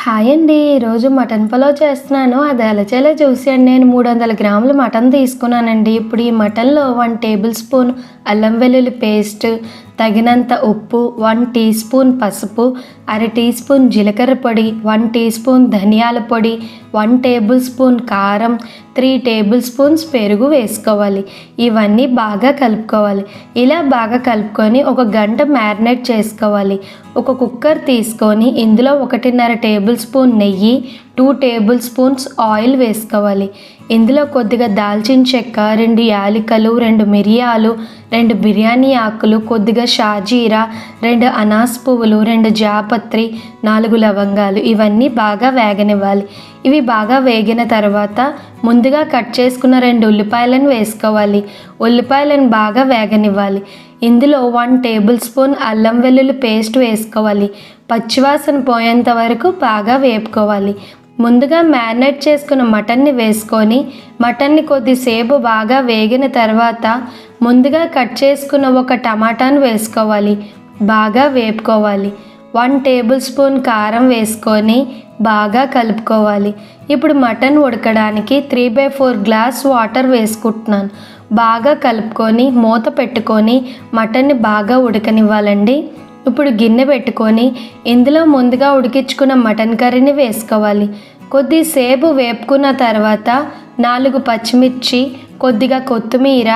Hi అండి. ఈరోజు mutton pulao చేస్తున్నాను. అది ఎలా చేయాలో చూసేయండి. నేను 300 గ్రాములు మటన్ తీసుకున్నానండి. ఇప్పుడు ఈ మటన్లో 1 టేబుల్ స్పూన్ అల్లం వెల్లుల్లి పేస్ట్, తగినంత ఉప్పు, 1 టీ స్పూన్ పసుపు, అర టీ స్పూన్ జీలకర్ర పొడి, 1 టీ స్పూన్ ధనియాల పొడి, 1 టేబుల్ స్పూన్ కారం, 3 టేబుల్ స్పూన్స్ పెరుగు వేసుకోవాలి. ఇవన్నీ బాగా కలుపుకోవాలి. ఇలా బాగా కలుపుకొని ఒక గంట మ్యారినేట్ చేసుకోవాలి. ఒక కుక్కర్ తీసుకొని ఇందులో 1.5 టేబుల్ స్పూన్ నెయ్యి, 2 టేబుల్ స్పూన్స్ ఆయిల్ వేసుకోవాలి. ఇందులో కొద్దిగా దాల్చిన చెక్క, 2 యాలకులు, 2 మిరియాలు, 2 బిర్యానీ ఆకులు, కొద్దిగా షాజీరా, 2 అనాస్ పువ్వులు, 2 జాపత్రి, 4 లవంగాలు ఇవన్నీ బాగా వేగనివ్వాలి. ఇవి బాగా వేగిన తర్వాత ముందుగా కట్ చేసుకున్న 2 ఉల్లిపాయలను వేసుకోవాలి. ఉల్లిపాయలను బాగా వేగనివ్వాలి. ఇందులో 1 టేబుల్ స్పూన్ అల్లం వెల్లుల్లి పేస్ట్ వేసుకోవాలి. పచ్చివాసన పోయేంత వరకు బాగా వేపుకోవాలి. ముందుగా మ్యారినేట్ చేసుకున్న మటన్ని వేసుకొని మటన్ని కొద్దిసేపు బాగా వేగిన తర్వాత ముందుగా కట్ చేసుకున్న ఒక టమాటాను వేసుకోవాలి. బాగా వేపుకోవాలి. 1 టేబుల్ స్పూన్ కారం వేసుకొని బాగా కలుపుకోవాలి. ఇప్పుడు మటన్ ఉడకడానికి 3/4 గ్లాస్ వాటర్ వేసుకుంటున్నాను. బాగా కలుపుకొని మూత పెట్టుకొని మటన్ని బాగా ఉడకనివ్వాలండి. ఇప్పుడు గిన్నె పెట్టుకొని ఇందులో ముందుగా ఉడికించుకున్న మటన్ కర్రీని వేసుకోవాలి. కొద్దిసేపు వేపుకున్న తర్వాత 4 పచ్చిమిర్చి, కొద్దిగా కొత్తిమీర,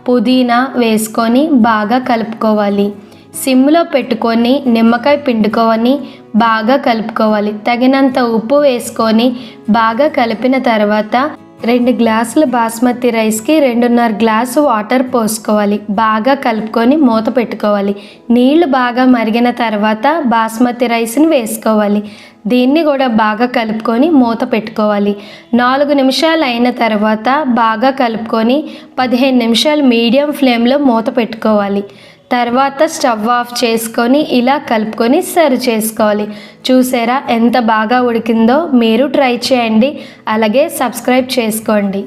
పుదీనా వేసుకొని బాగా కలుపుకోవాలి. సిమ్లో పెట్టుకొని నిమ్మకాయ పిండుకొని బాగా కలుపుకోవాలి. తగినంత ఉప్పు వేసుకొని బాగా కలిపిన తర్వాత 2 గ్లాసుల బాస్మతి రైస్కి 2.5 గ్లాసు వాటర్ పోసుకోవాలి. బాగా కలుపుకొని మూత పెట్టుకోవాలి. నీళ్లు బాగా మరిగిన తర్వాత బాస్మతి రైస్ని వేసుకోవాలి. దీన్ని కూడా బాగా కలుపుకొని మూత పెట్టుకోవాలి. 4 నిమిషాలు అయిన తర్వాత బాగా కలుపుకొని 15 నిమిషాలు మీడియం ఫ్లేమ్లో మూత పెట్టుకోవాలి. తర్వాత స్టవ్ ఆఫ్ చేసుకొని ఇలా కలుపుకొని సర్వ్ చేసుకోవాలి. చూసారా ఎంత బాగా ఉడికిందో? మీరు ట్రై చేయండి. అలాగే సబ్స్క్రైబ్ చేసుకోండి.